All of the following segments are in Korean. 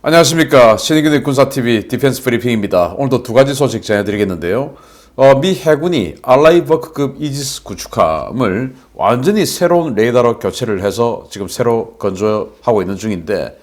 안녕하십니까. 신의균의 군사TV 디펜스 브리핑입니다. 오늘도 두 가지 소식 전해드리겠는데요. 미 해군이 알라이버크급 이지스 구축함을 완전히 새로운 레이더로 교체를 해서 지금 새로 건조하고 있는 중인데,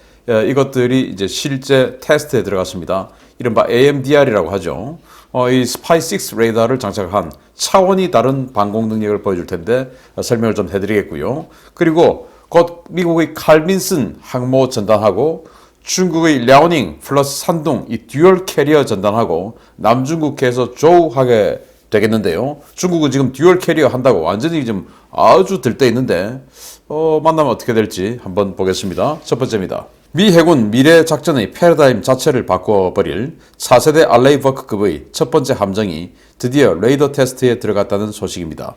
이것들이 이제 실제 테스트에 들어갔습니다. 이른바 AMDR이라고 하죠. 이 스파이6 레이더를 장착한 차원이 다른 방공 능력을 보여줄 텐데 설명을 좀 해드리겠고요. 그리고 곧 미국의 칼빈슨 항모 전단하고 중국의 랴오닝 플러스 산둥 이 듀얼 캐리어 전단하고 남중국해에서 조우하게 되겠는데요. 중국은 지금 듀얼 캐리어 한다고 완전히 지금 아주 들떠 있는데 만나면 어떻게 될지 한번 보겠습니다. 첫 번째입니다. 미 해군 미래 작전의 패러다임 자체를 바꿔버릴 4세대 알레이버크급의 첫 번째 함정이 드디어 레이더 테스트에 들어갔다는 소식입니다.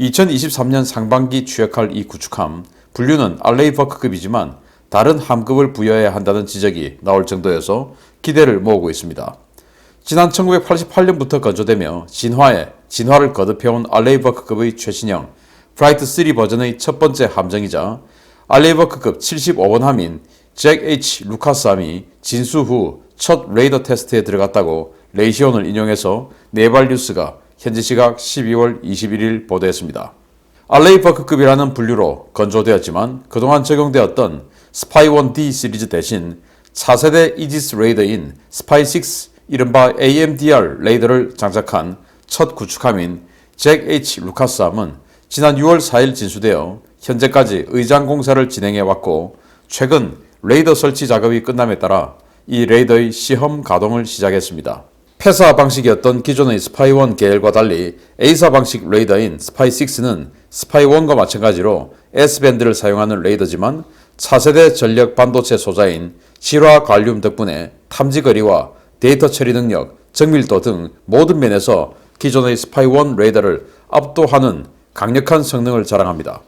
2023년 상반기 취역할 이 구축함, 분류는 알레이버크급이지만 다른 함급을 부여해야 한다는 지적이 나올 정도여서 기대를 모으고 있습니다. 지난 1988년부터 건조되며 진화를 거듭해온 알레이버크급의 최신형 프라이트3 버전의 첫 번째 함정이자 알레이버크급 75번 함인 잭 H 루카스함이 진수 후 첫 레이더 테스트에 들어갔다고 레이시온을 인용해서 네발뉴스가 현지 시각 12월 21일 보도했습니다. 알레이버크급이라는 분류로 건조되었지만 그동안 적용되었던 스파이1D 시리즈 대신 4세대 이지스 레이더인 스파이6 이른바 AMDR 레이더를 장착한 첫 구축함인 잭 H 루카스함은 지난 6월 4일 진수되어 현재까지 의장 공사를 진행해 왔고 최근 레이더 설치 작업이 끝남에 따라 이 레이더의 시험 가동을 시작했습니다. 폐사 방식이었던 기존의 스파이1 계열과 달리 A사 방식 레이더인 스파이6는 스파이1과 마찬가지로 S밴드를 사용하는 레이더지만 4세대 전력 반도체 소자인 질화 갈륨 덕분에 탐지 거리와 데이터 처리 능력, 정밀도 등 모든 면에서 기존의 스파이1 레이더를 압도하는 강력한 성능을 자랑합니다.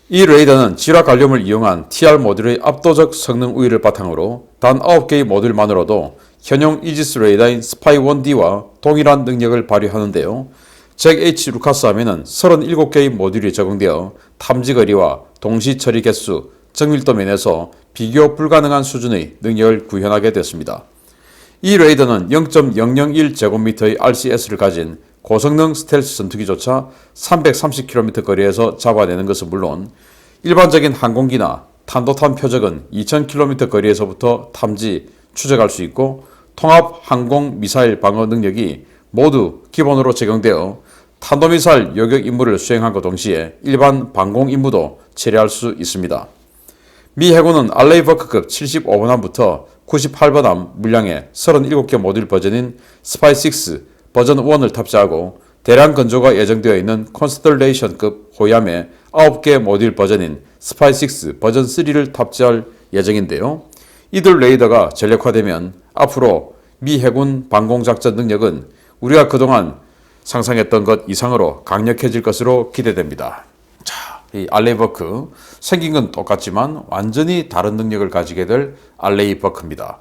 이 레이더는 질화 갈륨을 이용한 TR 모듈의 압도적 성능 우위를 바탕으로 단 9개의 모듈만으로도 현용 이지스 레이더인 스파이1D와 동일한 능력을 발휘하는데요. 잭 H 루카스함에는 37개의 모듈이 적용되어 탐지 거리와 동시 처리 개수, 정밀도 면에서 비교 불가능한 수준의 능력을 구현하게 됐습니다. 이 레이더는 0.001제곱미터의 RCS를 가진 고성능 스텔스 전투기조차 330km 거리에서 잡아내는 것은 물론 일반적인 항공기나 탄도탄 표적은 2000km 거리에서부터 탐지, 추적할 수 있고 통합 항공 미사일 방어 능력이 모두 기본으로 적용되어 탄도미사일 요격 임무를 수행함과 동시에 일반 방공 임무도 처리할 수 있습니다. 미 해군은 알레이버크급 75번함부터 98번함 물량의 37개 모듈 버전인 스파이6 버전 1을 탑재하고 대량 건조가 예정되어 있는 콘스텔레이션급 호위함의 9개 모듈 버전인 스파이6 버전 3를 탑재할 예정인데요. 이들 레이더가 전력화되면 앞으로 미 해군 방공작전 능력은 우리가 그동안 상상했던 것 이상으로 강력해질 것으로 기대됩니다. 자, 이 알레이버크 생긴 건 똑같지만 완전히 다른 능력을 가지게 될 알레이버크입니다.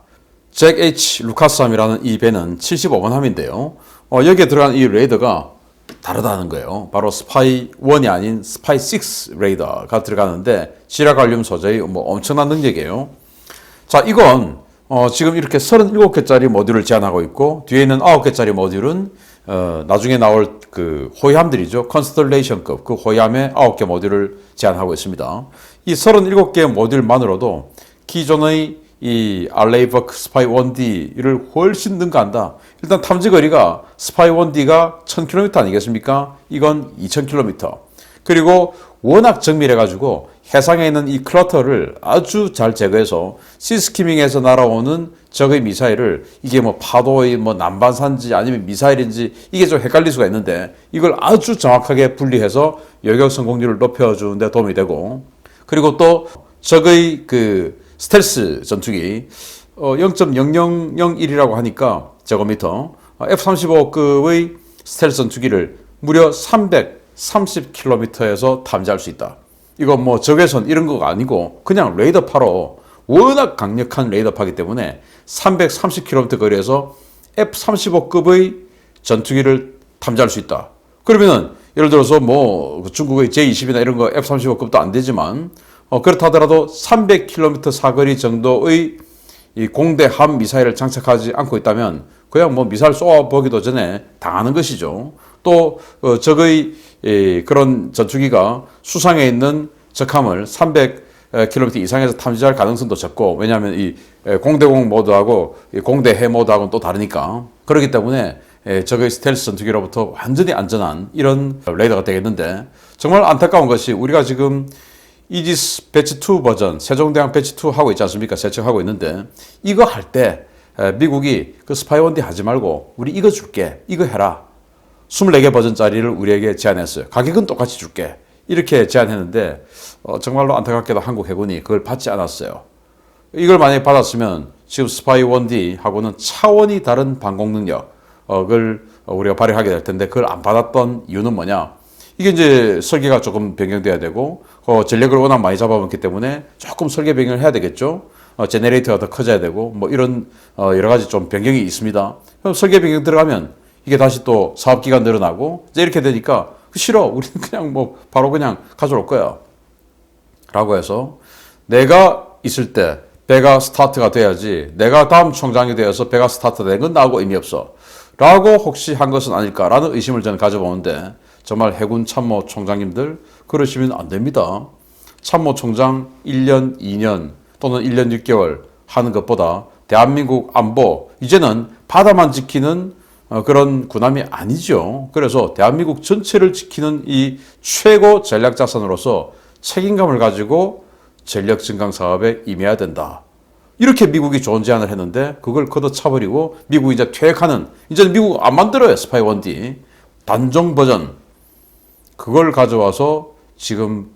잭 H 루카스함이라는 이 배는 75번 함인데요. 여기에 들어간 이 레이더가 다르다는 거예요. 바로 스파이1이 아닌 스파이6 레이더가 들어가는데 질화 갈륨 소재의 엄청난 능력이에요. 자, 이건 지금 이렇게 37개짜리 모듈을 제한하고 있고 뒤에 있는 9개짜리 모듈은 나중에 나올 그 호위함들이죠. 컨스텔레이션급 그 호위함의 9개 모듈을 제한하고 있습니다. 이 37개 모듈만으로도 기존의 이 알레이버크 스파이1D를 훨씬 능가한다. 일단 탐지 거리가 스파이1D가 1000km 아니겠습니까? 이건 2000km. 그리고 워낙 정밀해가지고 해상에 있는 이 클러터를 아주 잘 제거해서 시스키밍에서 날아오는 적의 미사일을 이게 파도의 난반사인지 아니면 미사일인지 이게 좀 헷갈릴 수가 있는데 이걸 아주 정확하게 분리해서 요격 성공률을 높여주는 데 도움이 되고 그리고 또 적의 그 스텔스 전투기 0.0001이라고 하니까 제곱미터 F-35급의 스텔스 전투기를 무려 330km에서 탐지할 수 있다. 이거 적외선 이런 거가 아니고 그냥 레이더파로 워낙 강력한 레이더파기 때문에 330km 거리에서 F-35급의 전투기를 탐지할 수 있다. 그러면은 예를 들어서 중국의 J-20이나 이런 거 F-35급도 안 되지만 그렇다 하더라도 300km 사거리 정도의 이 공대 함 미사일을 장착하지 않고 있다면 그냥 뭐 미사일 쏘아보기도 전에 당하는 것이죠. 또 적의 그런 전투기가 수상에 있는 적함을 300km 이상에서 탐지할 가능성도 적고, 왜냐하면 이 공대공 모드하고 공대해 모드하고는 또 다르니까. 그렇기 때문에 적의 스텔스 전투기로부터 완전히 안전한 이런 레이더가 되겠는데, 정말 안타까운 것이 우리가 지금 이지스 배치 2 버전, 세종대왕 배치 2 하고 있지 않습니까? 세척하고 있는데, 이거 할 때 미국이 그 스파이원디 하지 말고 우리 이거 줄게, 이거 해라, 24개 버전짜리를 우리에게 제안했어요. 가격은 똑같이 줄게, 이렇게 제안했는데 정말로 안타깝게도 한국 해군이 그걸 받지 않았어요. 이걸 만약에 받았으면 지금 스파이원디하고는 차원이 다른 방공 능력을 우리가 발휘하게 될 텐데, 그걸 안 받았던 이유는 뭐냐? 이게 이제 설계가 조금 변경돼야 되고, 전력을 워낙 많이 잡아먹기 때문에 조금 설계 변경을 해야 되겠죠. 제네레이터가 더 커져야 되고, 뭐 이런 여러 가지 좀 변경이 있습니다. 그럼 설계 변경 들어가면 이게 다시 또 사업 기간 늘어나고, 이제 이렇게 되니까 싫어, 우리는 그냥 뭐 바로 그냥 가져올 거야 라고 해서, 내가 있을 때 배가 스타트가 돼야지 내가 다음 총장이 되어서 배가 스타트 된 건 나하고 의미 없어 라고 혹시 한 것은 아닐까라는 의심을 저는 가져보는데, 정말 해군 참모 총장님들 그러시면 안 됩니다. 참모 총장 1년, 2년 또는 1년 6개월 하는 것보다 대한민국 안보, 이제는 바다만 지키는 그런 군함이 아니죠. 그래서 대한민국 전체를 지키는 이 최고 전략 자산으로서 책임감을 가지고 전력 증강 사업에 임해야 된다. 이렇게 미국이 좋은 제안을 했는데, 그걸 걷어차버리고 미국이 이제 퇴역하는, 이제는 미국 안 만들어요. 스파이 원디 단종 버전, 그걸 가져와서 지금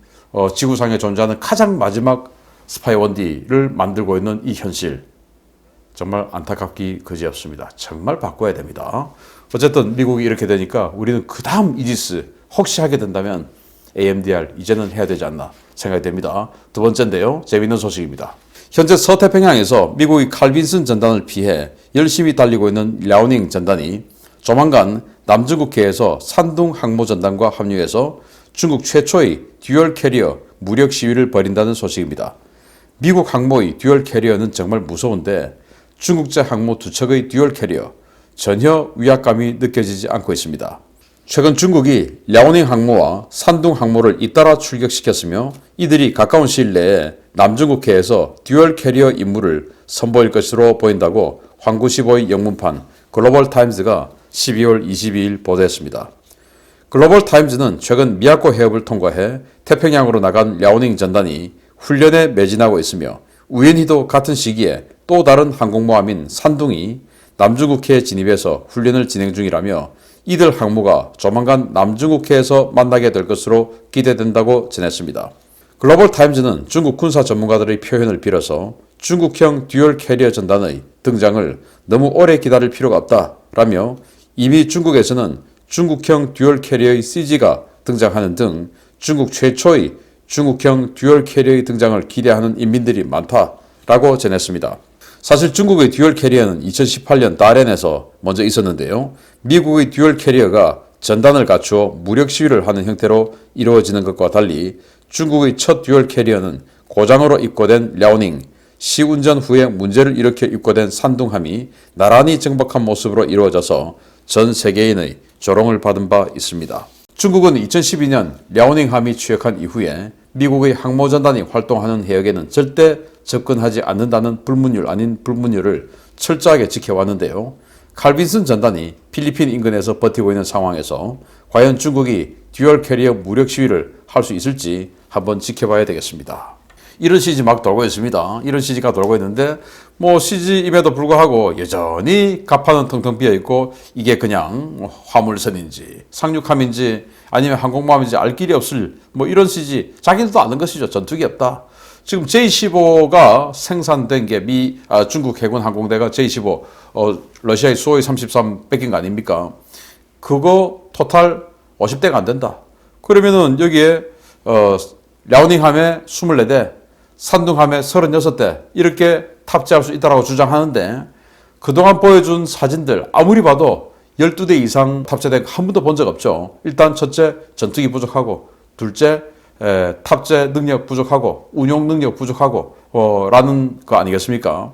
지구상에 존재하는 가장 마지막 스파이 원디를 만들고 있는 이 현실, 정말 안타깝기 그지없습니다. 정말 바꿔야 됩니다. 어쨌든 미국이 이렇게 되니까 우리는 그 다음 이지스 혹시 하게 된다면 AMDR 이제는 해야 되지 않나 생각이 됩니다. 두 번째인데요, 재미있는 소식입니다. 현재 서태평양에서 미국의 칼 빈슨 전단을 피해 열심히 달리고 있는 랴오닝 전단이 조만간 남중국해에서 산둥 항모 전단과 합류해서 중국 최초의 듀얼 캐리어 무력 시위를 벌인다는 소식입니다. 미국 항모의 듀얼 캐리어는 정말 무서운데, 중국제 항모 두 척의 듀얼 캐리어 전혀 위압감이 느껴지지 않고 있습니다. 최근 중국이 랴오닝 항모와 산둥 항모를 잇따라 출격시켰으며, 이들이 가까운 시일 내에 남중국해에서 듀얼 캐리어 임무를 선보일 것으로 보인다고 황구15의 영문판 글로벌 타임즈가 12월 22일 보도했습니다. 글로벌 타임즈는 최근 미야코 해협을 통과해 태평양으로 나간 랴오닝 전단이 훈련에 매진하고 있으며, 우연히도 같은 시기에 또 다른 항공모함인 산둥이 남중국해에 진입해서 훈련을 진행 중이라며, 이들 항모가 조만간 남중국해에서 만나게 될 것으로 기대된다고 전했습니다. 글로벌 타임즈는 중국 군사 전문가들의 표현을 빌어서 중국형 듀얼 캐리어 전단의 등장을 너무 오래 기다릴 필요가 없다라며, 이미 중국에서는 중국형 듀얼 캐리어의 CG가 등장하는 등 중국 최초의 중국형 듀얼 캐리어의 등장을 기대하는 인민들이 많다라고 전했습니다. 사실 중국의 듀얼 캐리어는 2018년 다롄에서 먼저 있었는데요. 미국의 듀얼 캐리어가 전단을 갖추어 무력 시위를 하는 형태로 이루어지는 것과 달리, 중국의 첫 듀얼 캐리어는 고장으로 입고된 랴오닝, 시운전 후에 문제를 일으켜 입고된 산둥함이 나란히 정박한 모습으로 이루어져서 전 세계인의 조롱을 받은 바 있습니다. 중국은 2012년 랴오닝함이 취역한 이후에 미국의 항모전단이 활동하는 해역에는 절대 접근하지 않는다는 불문율 아닌 불문율을 철저하게 지켜왔는데요. 칼 빈슨 전단이 필리핀 인근에서 버티고 있는 상황에서 과연 중국이 듀얼 캐리어 무력 시위를 할 수 있을지 한번 지켜봐야 되겠습니다. 이런 CG 막 돌고 있습니다. 이런 CG가 돌고 있는데, 뭐 CG임에도 불구하고 여전히 갑판은 텅텅 비어있고, 이게 그냥 화물선인지 상륙함인지 아니면 항공모함인지 알 길이 없을 뭐 이런 CG, 자기들도 아는 것이죠. 전투기 없다. 지금 J-15가 생산된 게 중국 해군 항공대가 J-15 러시아의 수호이 33 뺏긴 거 아닙니까? 그거 토탈 50대가 안 된다. 그러면은 여기에 랴오닝함에 24대, 산둥함에 36대 이렇게 탑재할 수 있다고 주장하는데, 그동안 보여준 사진들 아무리 봐도 12대 이상 탑재된 거 한 번도 본 적 없죠. 일단 첫째, 전투기 부족하고, 둘째, 탑재 능력 부족하고, 운용 능력 부족하고 라는 거 아니겠습니까?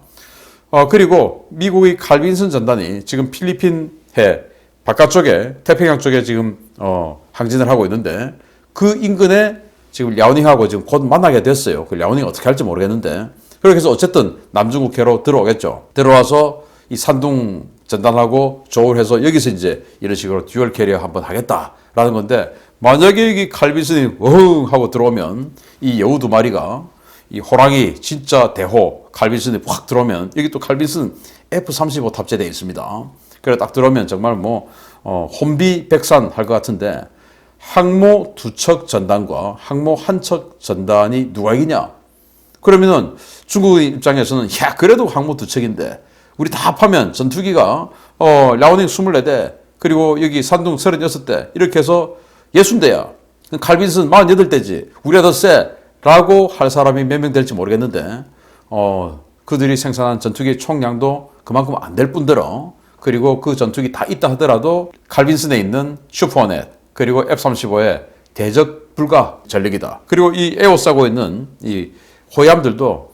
그리고 미국의 칼빈슨 전단이 지금 필리핀 해 바깥쪽에 태평양 쪽에 지금 항진을 하고 있는데 그 인근에 지금 랴오닝하고 지금 곧 만나게 됐어요. 그 랴오닝 어떻게 할지 모르겠는데 그렇게 해서 어쨌든 남중국해로 들어오겠죠. 들어와서 이 산둥 전단하고 조울해서 여기서 이제 이런 식으로 듀얼 캐리어 한번 하겠다라는 건데 만약에 이 칼빈슨이 어흥 하고 들어오면 이 여우 두 마리가 이 호랑이 진짜 대호 칼빈슨이 확 들어오면 여기 또 칼빈슨 F-35 탑재되어 있습니다. 그래 딱 들어오면 정말 뭐 혼비백산 할 것 같은데 항모 두 척 전단과 항모 한 척 전단이 누가 이기냐? 그러면은 중국 입장에서는 야 그래도 항모 두 척인데 우리 다 합하면 전투기가 랴오닝 24대 그리고 여기 산둥 36대 이렇게 해서 60대야. 칼빈슨 48대지. 우리가 더 세. 라고 할 사람이 몇 명 될지 모르겠는데 그들이 생산한 전투기 총량도 그만큼 안 될 뿐더러 그리고 그 전투기 다 있다 하더라도 칼빈슨에 있는 슈퍼넷 그리고 F-35의 대적 불가 전력이다. 그리고 이 에워싸고 있는 이 호위함들도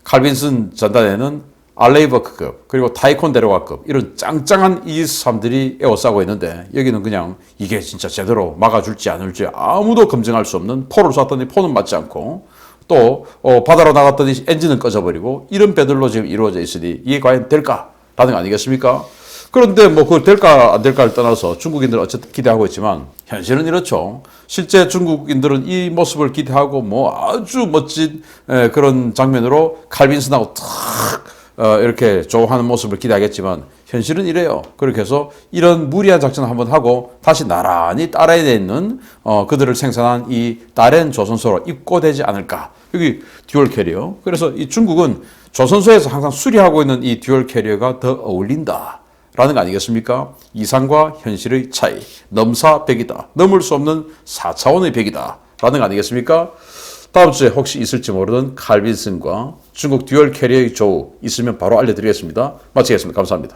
칼빈슨 전단에는 알레이버크급 그리고 타이콘데로가급 이런 짱짱한 이지스함들이 에워싸고 있는데 여기는 그냥 이게 진짜 제대로 막아줄지 안 줄지 아무도 검증할 수 없는 포를 쐈더니 포는 맞지 않고 또 바다로 나갔더니 엔진은 꺼져버리고 이런 배들로 지금 이루어져 있으니 이게 과연 될까라는 거 아니겠습니까? 그런데 뭐 그걸 될까 안 될까를 떠나서 중국인들은 어쨌든 기대하고 있지만 현실은 이렇죠. 실제 중국인들은 이 모습을 기대하고 뭐 아주 멋진 그런 장면으로 칼빈슨하고 탁 이렇게 조하는 모습을 기대하겠지만 현실은 이래요. 그렇게 해서 이런 무리한 작전을 한번 하고 다시 나란히 따라에 있는 그들을 생산한 이 다른 조선소로 입고되지 않을까. 여기 듀얼 캐리어. 그래서 이 중국은 조선소에서 항상 수리하고 있는 이 듀얼 캐리어가 더 어울린다. 라는 거 아니겠습니까? 이상과 현실의 차이. 넘사벽이다. 넘을 수 없는 4차원의 벽이다. 라는 거 아니겠습니까? 다음 주에 혹시 있을지 모르는 칼빈슨과 중국 듀얼 캐리어의 조우 있으면 바로 알려드리겠습니다. 마치겠습니다. 감사합니다.